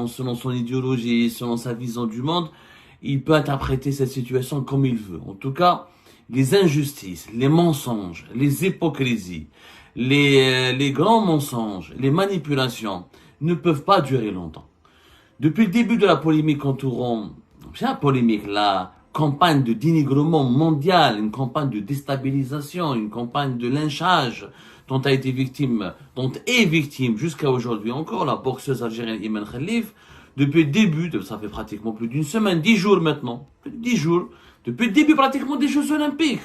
selon son idéologie, selon sa vision du monde, il peut interpréter cette situation comme il veut. En tout cas, les injustices, les mensonges, les hypocrisies, les grands mensonges, les manipulations ne peuvent pas durer longtemps. Depuis le début de la polémique entourant, la polémique, la campagne de dénigrement mondial, une campagne de déstabilisation, une campagne de lynchage dont est victime jusqu'à aujourd'hui encore la boxeuse algérienne Iman Khalif, depuis le début, ça fait pratiquement plus d'une semaine, 10 jours maintenant, 10 jours, depuis le début pratiquement des Jeux Olympiques.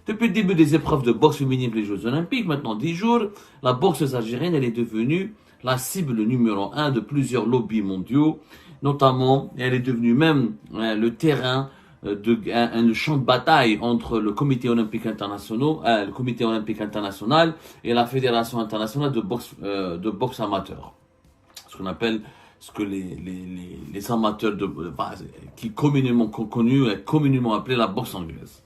Depuis le début des épreuves de boxe féminine pour les Jeux Olympiques, maintenant 10 jours, la boxeuse algérienne, elle est devenue la cible numéro 1 de plusieurs lobbies mondiaux, notamment, elle est devenue même le terrain un champ de bataille entre le Comité olympique international, et la Fédération internationale de boxe amateur. Ce qu'on appelle, ce que les amateurs qui communément communément appelé la boxe anglaise.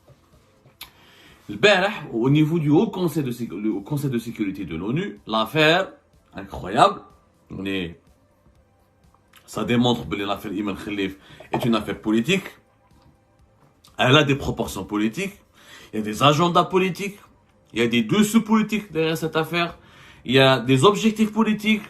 Le Barah, au niveau du Haut Conseil de sécurité de l'ONU, l'affaire incroyable, ça démontre que l'affaire Iman Khalif est une affaire politique. Elle a des proportions politiques, il y a des agendas politiques, il y a des dessous politiques derrière cette affaire, il y a des objectifs politiques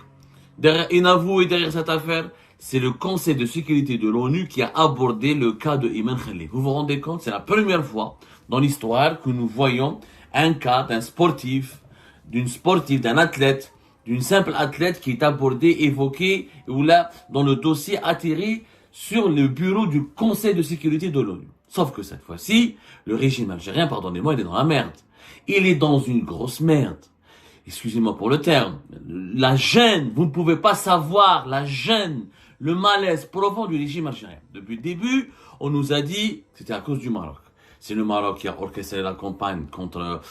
inavoués derrière cette affaire. C'est le Conseil de sécurité de l'ONU qui a abordé le cas de Iman Khalif. Vous vous rendez compte, c'est la première fois dans l'histoire que nous voyons un cas d'un sportif, d'un athlète, d'une simple athlète qui est abordé, évoqué, ou là, dans le dossier atterri sur le bureau du Conseil de sécurité de l'ONU. Sauf que cette fois-ci, le régime algérien, pardonnez-moi, il est dans la merde. Il est dans une grosse merde. Excusez-moi pour le terme. La gêne, vous ne pouvez pas savoir la gêne, le malaise profond du régime algérien. Depuis le début, on nous a dit que c'était à cause du Maroc. C'est le Maroc qui a orchestré la campagne contre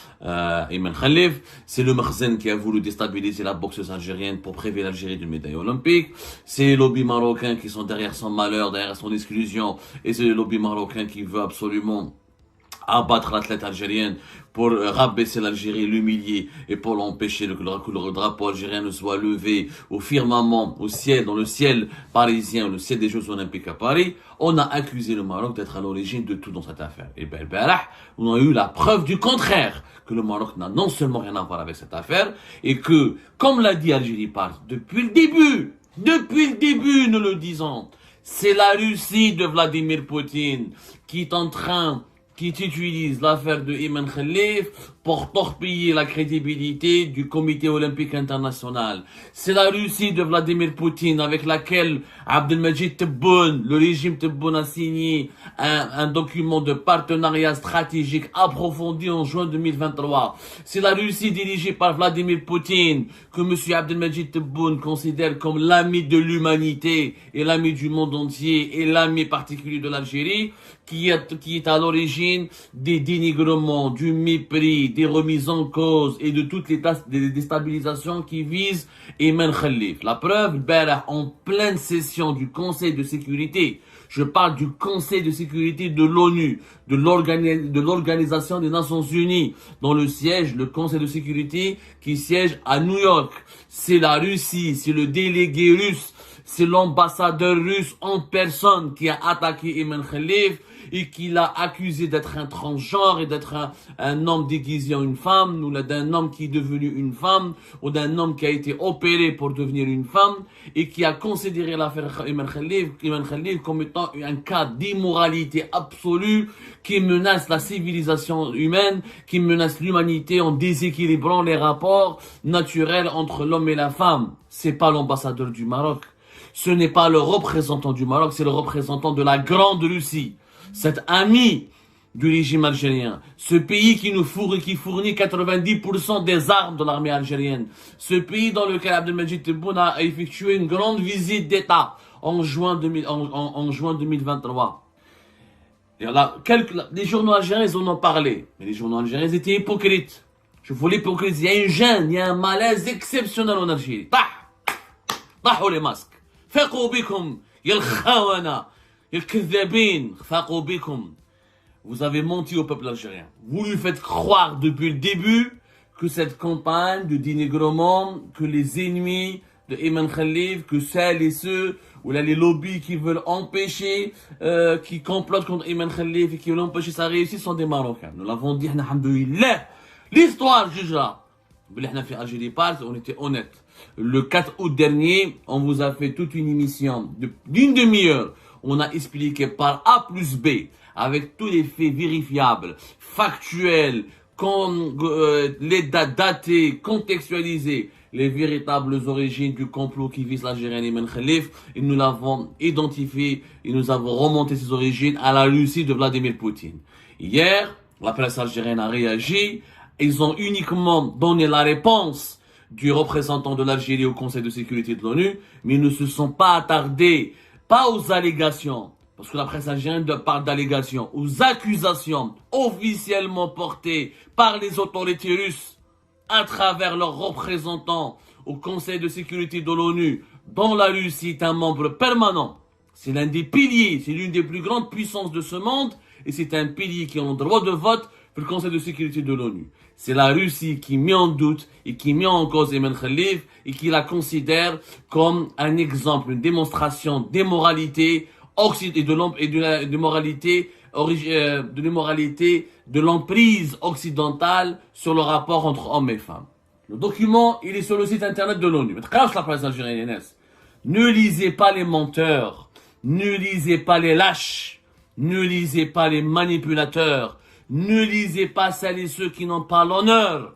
Iman Khalif. C'est le Makhzen qui a voulu déstabiliser la boxeuse algérienne pour priver l'Algérie d'une médaille olympique. C'est les lobbies marocains qui sont derrière son malheur, derrière son exclusion. Et c'est le lobby marocain qui veut absolument abattre l'athlète algérienne pour rabaisser l'Algérie, l'humilier et pour l'empêcher que le drapeau algérien ne soit levé au firmament, au ciel, dans le ciel parisien, le ciel des Jeux Olympiques à Paris. On a accusé le Maroc d'être à l'origine de tout dans cette affaire. Et ben, on a eu la preuve du contraire, que le Maroc n'a non seulement rien à voir avec cette affaire, et que, comme l'a dit Algérie Part, depuis le début, nous le disons, c'est la Russie de Vladimir Poutine qui utilise l'affaire de Iman Khalif pour torpiller la crédibilité du Comité olympique international. C'est la Russie de Vladimir Poutine avec laquelle Abdelmajid Tebboune, le régime Tebboune a signé un document de partenariat stratégique approfondi en juin 2023. C'est la Russie dirigée par Vladimir Poutine que M. Abdelmajid Tebboune considère comme l'ami de l'humanité et l'ami du monde entier et l'ami particulier de l'Algérie qui est à l'origine des dénigrements, du mépris, des remises en cause et de toutes les déstabilisations qui visent Iman Khalif. La preuve, en pleine session du Conseil de sécurité, je parle du Conseil de sécurité de l'ONU, de l'Organisation des Nations Unies, dont le Conseil de sécurité qui siège à New York. C'est la Russie, c'est le délégué russe, c'est l'ambassadeur russe en personne qui a attaqué Iman Khalif et qui l'a accusé d'être un transgenre et d'être un homme déguisé en une femme, ou d'un homme qui est devenu une femme, ou d'un homme qui a été opéré pour devenir une femme, et qui a considéré l'affaire Iman Khalif comme étant un cas d'immoralité absolue qui menace la civilisation humaine, qui menace l'humanité en déséquilibrant les rapports naturels entre l'homme et la femme. C'est pas l'ambassadeur du Maroc. Ce n'est pas le représentant du Maroc, c'est le représentant de la Grande Russie. Cet ami du régime algérien, ce pays qui fournit 90% des armes de l'armée algérienne, ce pays dans lequel Abdelmajid Tebboune a effectué une grande visite d'État en juin 2023. Et là, les journaux algériens, ils en ont parlé, mais les journaux algériens étaient hypocrites. Je vous l'hypocrisie, il y a une gêne, il y a un malaise exceptionnel en Algérie. طاحوا les masques. فاقوا بكم يا الخونة يا الكذابين فاقوا بكم. Vous avez menti au peuple algérien. Vous lui faites croire depuis le début que cette campagne de dénigrement, que les ennemis de Ayman Khalif que celles et ceux, ou là les lobbies qui veulent empêcher, qui complotent contre Ayman Khalif et qui veulent empêcher sa réussite sont des Marocains. Nous l'avons dit, alhamdoulilah, l'histoire jugera. Algérie Pulse, on était honnête. Le 4 août dernier, on vous a fait toute une émission d'une demi-heure. On a expliqué par A plus B, avec tous les faits vérifiables, factuels, les dates datées, contextualisées, les véritables origines du complot qui vise l'Algérien Ayman Khalif. Et nous l'avons identifié et nous avons remonté ses origines à la Russie de Vladimir Poutine. Hier, la presse algérienne a réagi. Ils ont uniquement donné la réponse du représentant de l'Algérie au Conseil de sécurité de l'ONU, mais ils ne se sont pas attardés, pas aux allégations, parce que la presse algérienne parle d'allégations, aux accusations officiellement portées par les autorités russes à travers leurs représentants au Conseil de sécurité de l'ONU, dont la Russie est un membre permanent. C'est l'un des piliers, c'est l'une des plus grandes puissances de ce monde, et c'est un pilier qui a le droit de vote pour le Conseil de sécurité de l'ONU. C'est la Russie qui met en doute et qui met en cause Ayman Khalif et qui la considère comme un exemple, une démonstration d'immoralité et de l'immoralité de l'emprise occidentale sur le rapport entre hommes et femmes. Le document, il est sur le site internet de l'ONU. La presse algérienne. Ne lisez pas les menteurs, ne lisez pas les lâches, ne lisez pas les manipulateurs. Ne lisez pas celles et ceux qui n'ont pas l'honneur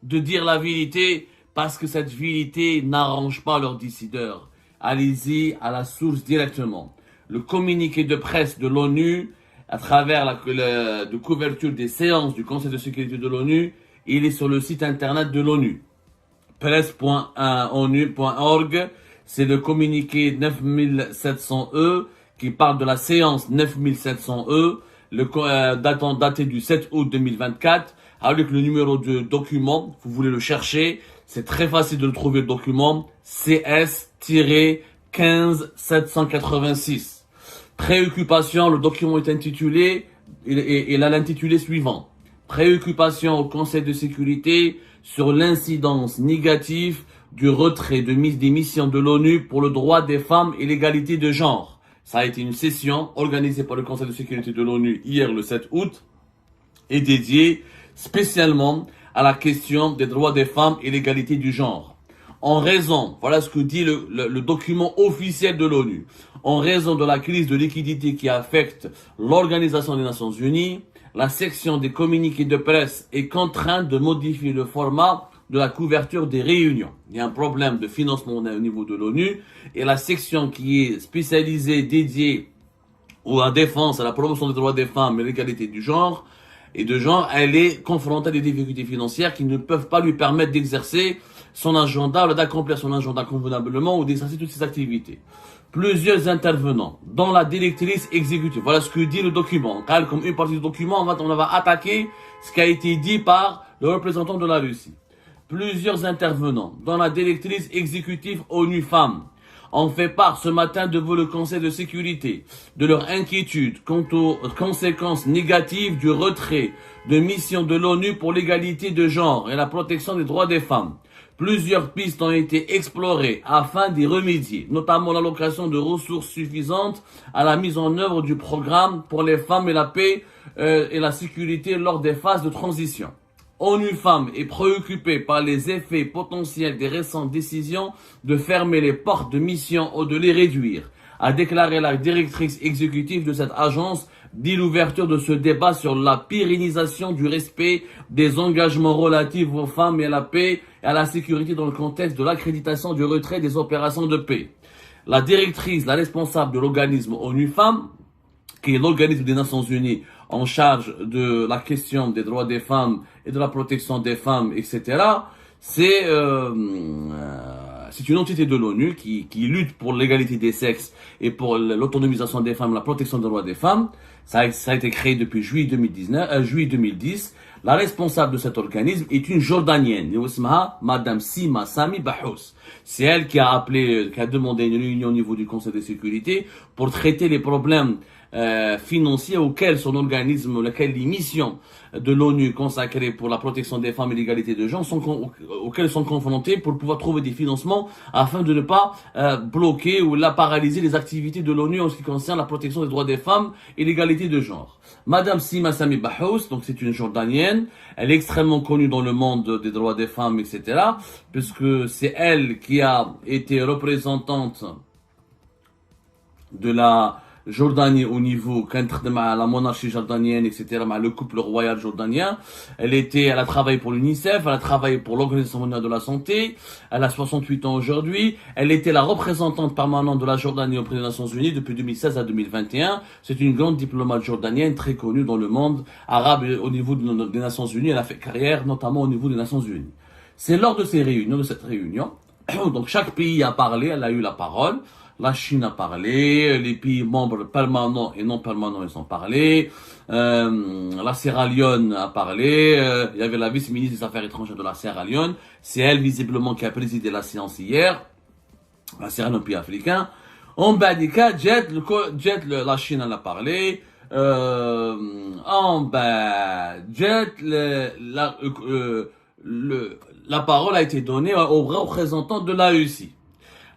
de dire la vérité parce que cette vérité n'arrange pas leurs décideurs. Allez-y à la source directement. Le communiqué de presse de l'ONU, à travers la couverture des séances du Conseil de sécurité de l'ONU, il est sur le site internet de l'ONU. presse.onu.org, c'est le communiqué 9700E qui parle de la séance 9700E. Daté du 7 août 2024, avec le numéro de document, vous voulez le chercher, c'est très facile de le trouver, le document, CS-15786. Préoccupation, le document est intitulé, il a l'intitulé suivant. Préoccupation au Conseil de sécurité sur l'incidence négative du retrait des missions de l'ONU pour le droit des femmes et l'égalité de genre. Ça a été une session organisée par le Conseil de sécurité de l'ONU hier le 7 août et dédiée spécialement à la question des droits des femmes et l'égalité du genre. En raison, voilà ce que dit le document officiel de l'ONU, en raison de la crise de liquidité qui affecte l'Organisation des Nations Unies, la section des communiqués de presse est contrainte de modifier le format de la couverture des réunions. Il y a un problème de financement au niveau de l'ONU et la section qui est spécialisée, dédiée à la défense, à la promotion des droits des femmes et l'égalité du genre, elle est confrontée à des difficultés financières qui ne peuvent pas lui permettre d'exercer son agenda, d'accomplir son agenda convenablement ou d'exercer toutes ses activités. Plusieurs intervenants, dont la directrice exécutive, voilà ce que dit le document. Comme une partie du document, on va attaquer ce qui a été dit par le représentant de la Russie. Plusieurs intervenants, dont la directrice exécutive ONU Femmes, ont fait part ce matin devant le Conseil de sécurité de leur inquiétude quant aux conséquences négatives du retrait de missions de l'ONU pour l'égalité de genre et la protection des droits des femmes. Plusieurs pistes ont été explorées afin d'y remédier, notamment l'allocation de ressources suffisantes à la mise en œuvre du programme pour les femmes et la paix et la sécurité lors des phases de transition. ONU Femmes est préoccupée par les effets potentiels des récentes décisions de fermer les portes de mission ou de les réduire, a déclaré la directrice exécutive de cette agence dès l'ouverture de ce débat sur la pérennisation du respect des engagements relatifs aux femmes et à la paix et à la sécurité dans le contexte de l'accréditation du retrait des opérations de paix. La directrice, la responsable de l'organisme ONU Femmes, qui est l'organisme des Nations Unies en charge de la question des droits des femmes et de la protection des femmes, etc., c'est une entité de l'ONU qui lutte pour l'égalité des sexes et pour l'autonomisation des femmes, la protection des droits des femmes. Ça a été créé depuis juillet 2010. La responsable de cet organisme est une Jordanienne, Madame Sima Sami Bahous. C'est elle qui a demandé une réunion au niveau du Conseil de sécurité pour traiter les problèmes financiers auxquels son organisme, auxquels les missions de l'ONU consacrées pour la protection des femmes et l'égalité de genre auxquels sont confrontés pour pouvoir trouver des financements afin de ne pas bloquer ou paralyser les activités de l'ONU en ce qui concerne la protection des droits des femmes et l'égalité de genre. Madame Sima Sami Bahous, donc c'est une Jordanienne, elle est extrêmement connue dans le monde des droits des femmes, etc., puisque c'est elle qui a été représentante de la Jordanie au niveau la monarchie jordanienne, etc., le couple royal jordanien. Elle a travaillé pour l'UNICEF, elle a travaillé pour l'Organisation mondiale de la santé, elle a 68 ans aujourd'hui, elle était la représentante permanente de la Jordanie auprès des Nations Unies depuis 2016 à 2021. C'est une grande diplomate jordanienne très connue dans le monde arabe et au niveau des Nations Unies. Elle a fait carrière notamment au niveau des Nations Unies. C'est lors de cette réunion, donc chaque pays a parlé, elle a eu la parole. La Chine a parlé, les pays membres permanents et non permanents ils ont parlé, la Sierra Leone a parlé, il y avait la vice-ministre des Affaires étrangères de la Sierra Leone, c'est elle visiblement qui a présidé la séance hier, la Sierra Leone pays africain. En Badika, la Chine en a parlé, la parole a été donnée aux représentants de la Russie.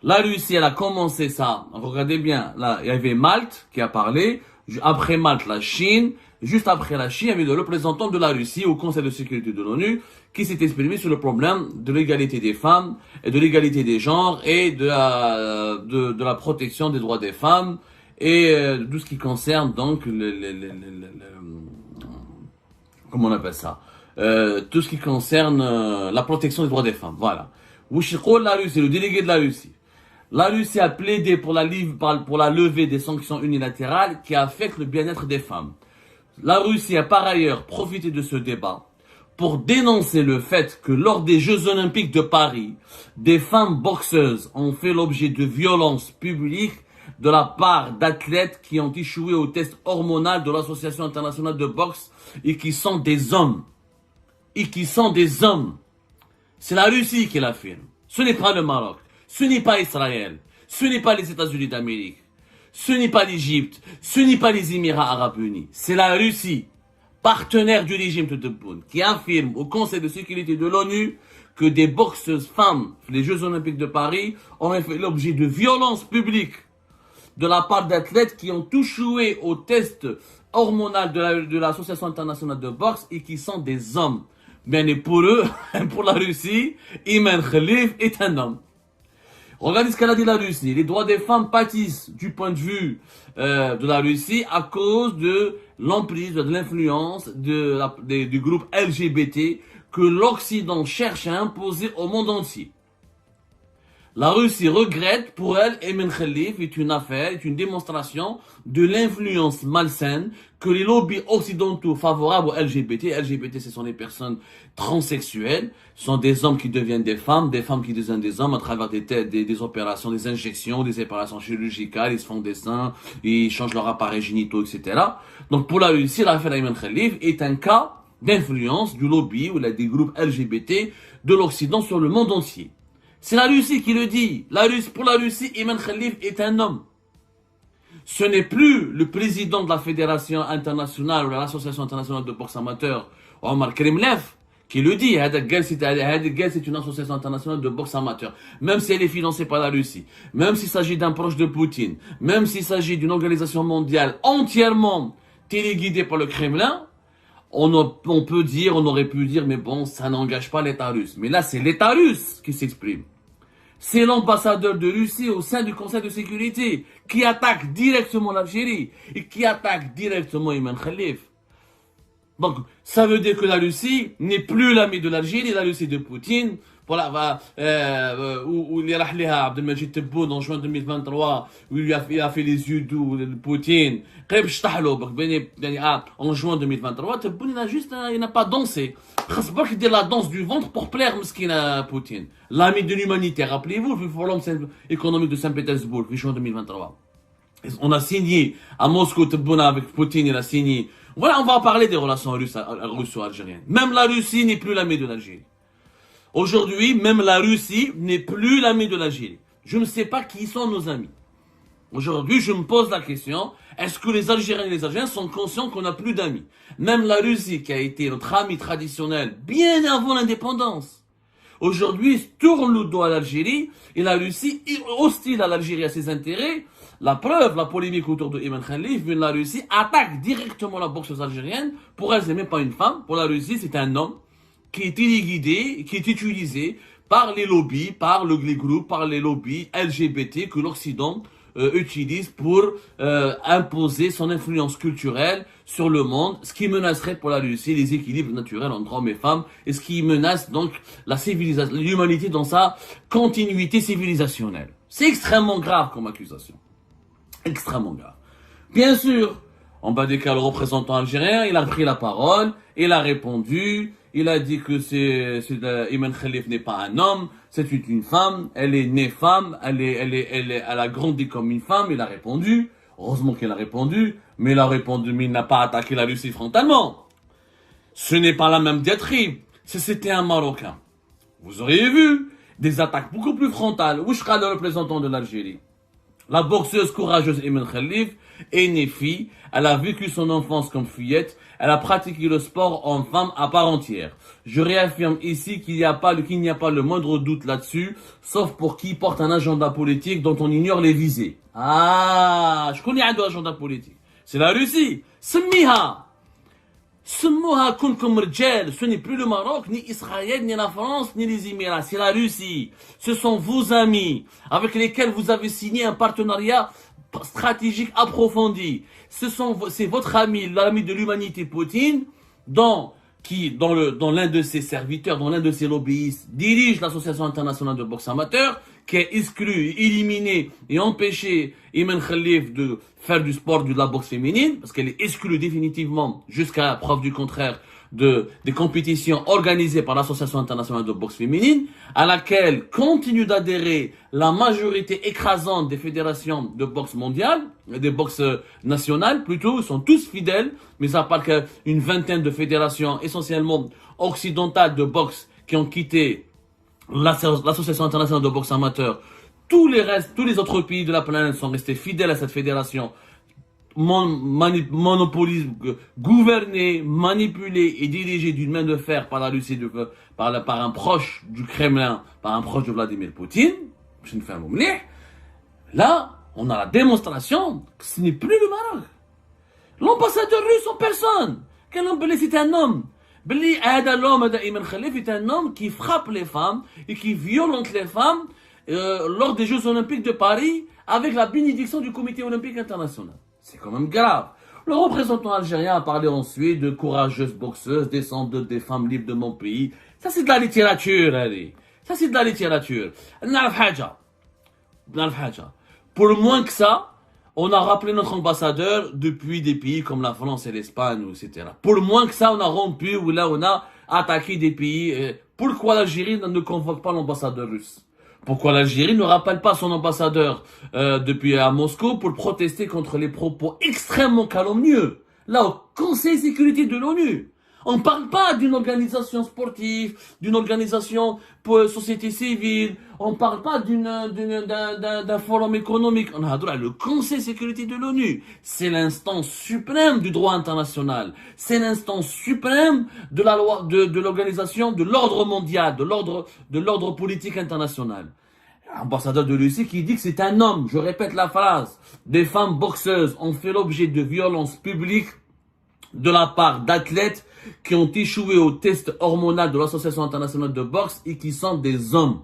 La Russie, elle a commencé ça. Regardez bien, là, il y avait Malte qui a parlé. Après Malte, la Chine. Juste après la Chine, il y avait le représentant de la Russie au Conseil de sécurité de l'ONU qui s'est exprimé sur le problème de l'égalité des femmes et de l'égalité des genres et de la protection des droits des femmes et de tout ce qui concerne donc comment on appelle ça, tout ce qui concerne la protection des droits des femmes. Voilà. Wushikol, la Russie, le délégué de la Russie. La Russie a plaidé pour la levée des sanctions unilatérales qui affectent le bien-être des femmes. La Russie a par ailleurs profité de ce débat pour dénoncer le fait que lors des Jeux Olympiques de Paris, des femmes boxeuses ont fait l'objet de violences publiques de la part d'athlètes qui ont échoué au test hormonal de l'Association internationale de boxe et qui sont des hommes. C'est la Russie qui l'affirme. Ce n'est pas le Maroc. Ce n'est pas Israël, ce n'est pas les États-Unis d'Amérique, ce n'est pas l'Égypte, ce n'est pas les Émirats Arabes Unis. C'est la Russie, partenaire du régime de Tebboune, qui affirme au Conseil de sécurité de l'ONU que des boxeuses femmes, les Jeux Olympiques de Paris, ont fait l'objet de violences publiques de la part d'athlètes qui ont échoué au test hormonal de l'Association internationale de boxe et qui sont des hommes. Mais pour eux, pour la Russie, Iman Khalif est un homme. Regardez ce qu'elle a dit la Russie. Les droits des femmes pâtissent du point de vue de la Russie à cause de l'emprise, de l'influence du groupe LGBT que l'Occident cherche à imposer au monde entier. La Russie regrette, pour elle, Ayman Khalif est une démonstration de l'influence malsaine que les lobbies occidentaux favorables aux LGBT, LGBT ce sont les personnes transsexuelles, sont des hommes qui deviennent des femmes qui deviennent des hommes à travers des opérations, des injections, des opérations chirurgicales, ils se font des seins, ils changent leurs appareils génitaux, etc. Donc pour la Russie, l'affaire Ayman Khalif est un cas d'influence du lobby ou des groupes LGBT de l'Occident sur le monde entier. C'est la Russie qui le dit. Pour la Russie, Ayman Khalif est un homme. Ce n'est plus le président de la Fédération internationale ou de l'Association internationale de boxe amateur, Omar Kremlev, qui le dit. C'est une association internationale de boxe amateur. Même si elle est financée par la Russie, même s'il s'agit d'un proche de Poutine, même s'il s'agit d'une organisation mondiale entièrement téléguidée par le Kremlin, on aurait pu dire, mais bon, ça n'engage pas l'État russe. Mais là, c'est l'État russe qui s'exprime. C'est l'ambassadeur de Russie au sein du Conseil de sécurité qui attaque directement l'Algérie et qui attaque directement Ayman Khalif. Donc, ça veut dire que la Russie n'est plus l'ami de l'Algérie, la Russie de Poutine. Voilà, où il y a Abdelmajid Tebboune en juin 2023, où il a fait les yeux doux de Poutine. En juin 2023, Tebboune il n'a pas dansé. Il dit la danse du ventre pour plaire à Poutine. L'ami de l'humanité, rappelez-vous, le forum économique de Saint-Pétersbourg, juin 2023. On a signé à Moscou, Tebboune avec Poutine, il a signé. Voilà, on va parler des relations russo-algériennes. Même la Russie n'est plus l'ami de l'Algérie. Aujourd'hui, même la Russie n'est plus l'ami de l'Algérie. Je ne sais pas qui sont nos amis. Aujourd'hui, je me pose la question, est-ce que les Algériens et les Algériens sont conscients qu'on n'a plus d'amis? Même la Russie, qui a été notre ami traditionnel bien avant l'indépendance, aujourd'hui tourne le dos à l'Algérie, et la Russie est hostile à l'Algérie, à ses intérêts. La preuve, la polémique autour de Ayman Khalif, vu la Russie attaque directement la boxeuse algérienne. Pour elle, c'est même pas une femme. Pour la Russie, c'est un homme qui est téléguidé, qui est utilisé par les lobbies, par les groupes, par les lobbies LGBT que l'Occident utilise pour imposer son influence culturelle sur le monde, ce qui menacerait pour la Russie les équilibres naturels entre hommes et femmes, et ce qui menace donc la civilisation, l'humanité dans sa continuité civilisationnelle. C'est extrêmement grave comme accusation. Extrêmement grave. Bien sûr, en bas des cas, le représentant algérien, il a pris la parole, il a répondu, il a dit que Ayman Khalif n'est pas un homme, c'est une femme, elle est née femme, elle a grandi comme une femme, il a répondu, heureusement qu'il a répondu, mais il n'a pas attaqué la Russie frontalement. Ce n'est pas la même diatribe, si c'était un Marocain. Vous auriez vu des attaques beaucoup plus frontales. Où sera le représentant de l'Algérie? La boxeuse courageuse Ayman Khalif est née fille, elle a vécu son enfance comme fillette, elle a pratiqué le sport en femme à part entière. Je réaffirme ici qu'il n'y a pas le moindre doute là-dessus, sauf pour qui porte un agenda politique dont on ignore les visées. Ah, je connais un agenda politique. C'est la Russie. Smiha. Smoha kunkum rjal. Ce n'est plus le Maroc, ni Israël, ni la France, ni les Émirats. C'est la Russie. Ce sont vos amis avec lesquels vous avez signé un partenariat stratégique approfondi. C'est votre ami, l'ami de l'humanité Poutine, dont l'un de ses serviteurs, dont l'un de ses lobbyistes dirige l'association internationale de boxe amateur, qui a exclu, éliminé et empêché Ayman Khalif de faire du sport, de la boxe féminine, parce qu'elle est exclue définitivement, jusqu'à preuve du contraire, des compétitions organisées par l'Association internationale de boxe féminine, à laquelle continue d'adhérer la majorité écrasante des fédérations de boxe mondiale, des boxes nationales plutôt, ils sont tous fidèles, mais à part qu'une vingtaine de fédérations essentiellement occidentales de boxe qui ont quitté l'Association internationale de boxe amateur. Tous les autres pays de la planète sont restés fidèles à cette fédération, monopolisé, gouverné, manipulé et dirigé d'une main de fer par la Russie, par un proche du Kremlin, par un proche de Vladimir Poutine. Je ne fais un mot. Là, on a la démonstration que ce n'est plus le Maroc. L'ambassadeur russe en personne. Quel homme, c'est un homme. L'homme d'Ayman Khalif est un homme qui frappe les femmes et qui violente les femmes lors des Jeux Olympiques de Paris avec la bénédiction du Comité Olympique International. C'est quand même grave. Le représentant algérien a parlé ensuite de courageuses boxeuses, descendantes des femmes libres de mon pays. Ça c'est de la littérature, allez. Ça c'est de la littérature. Pour moins que ça, on a rappelé notre ambassadeur depuis des pays comme la France et l'Espagne, etc. Pour moins que ça, on a rompu, ou là on a attaqué des pays. Pourquoi l'Algérie ne convoque pas l'ambassadeur russe? Pourquoi l'Algérie ne rappelle pas son ambassadeur depuis à Moscou pour protester contre les propos extrêmement calomnieux? Là, au Conseil de sécurité de l'ONU. On ne parle pas d'une organisation sportive, d'une organisation pour société civile, on ne parle pas d'un forum économique. On a le Conseil de sécurité de l'ONU. C'est l'instance suprême du droit international. C'est l'instance suprême de la loi, de l'organisation, de l'ordre mondial, de l'ordre politique international. Ambassadeur de Russie qui dit que c'est un homme. Je répète la phrase. Des femmes boxeuses ont fait l'objet de violences publiques de la part d'athlètes qui ont échoué au test hormonal de l'Association internationale de boxe et qui sont des hommes.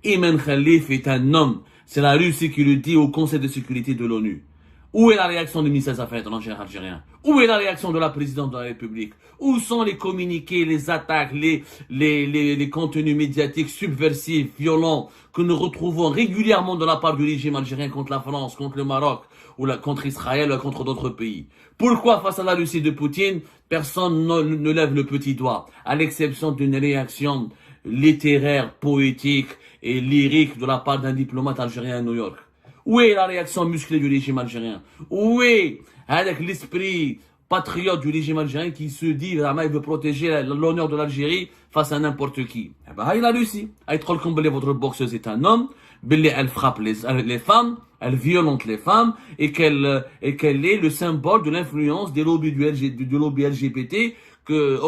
Ayman Khalif est un homme. C'est la Russie qui le dit au Conseil de sécurité de l'ONU. Où est la réaction du ministère des Affaires étrangères algérien? Où est la réaction de la présidente de la République? Où sont les communiqués, les attaques, les contenus médiatiques subversifs, violents, que nous retrouvons régulièrement de la part du régime algérien contre la France, contre le Maroc, ou contre Israël, ou contre d'autres pays? Pourquoi, face à la Russie de Poutine, personne ne lève le petit doigt, à l'exception d'une réaction littéraire, poétique et lyrique de la part d'un diplomate algérien à New York? Où est la réaction musclée du régime algérien? Où est avec l'esprit patriote du régime algérien qui se dit vraiment il veut protéger l'honneur de l'Algérie face à n'importe qui. Eh ben, il a réussi. Votre boxeuse est un homme, elle frappe les femmes, elle violente les femmes et qu'elle est le symbole de l'influence des lobbies du lobby LGBT que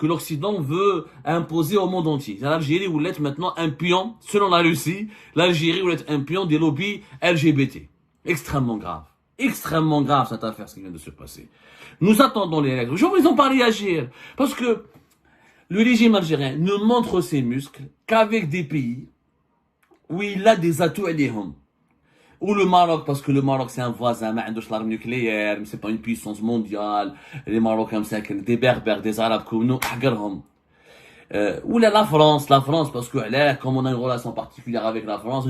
l'Occident veut imposer au monde entier. L'Algérie voulait être maintenant un pion, selon la Russie, l'Algérie voulait être un pion des lobbies LGBT. Extrêmement grave cette affaire, ce qui vient de se passer. Nous attendons les règles. Aujourd'hui, ils n'ont pas réagir. Parce que le régime algérien ne montre ses muscles qu'avec des pays où il a des atouts éléments. Ou le Maroc, parce que le Maroc c'est un voisin, mais l'arme nucléaire, mais c'est pas une puissance mondiale. Les Marocains, c'est des Berbères, des Arabes comme nous, ou la France, parce que là, comme on a une relation particulière avec la France,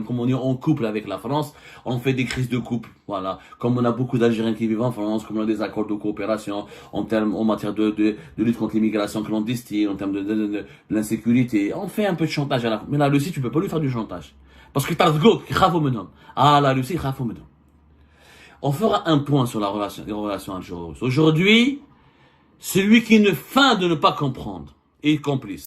comme on est en couple avec la France, on fait des crises de couple, voilà. Comme on a beaucoup d'Algériens qui vivent en France, comme on a des accords de coopération en matière de lutte contre l'immigration clandestine, en termes de l'insécurité, on fait un peu de chantage à la France. Mais la Russie, tu peux pas lui faire du chantage. Parce que t'as la Russie, on fera un point sur les relations algéro-russes. Aujourd'hui, celui qui ne feint de ne pas comprendre est complice.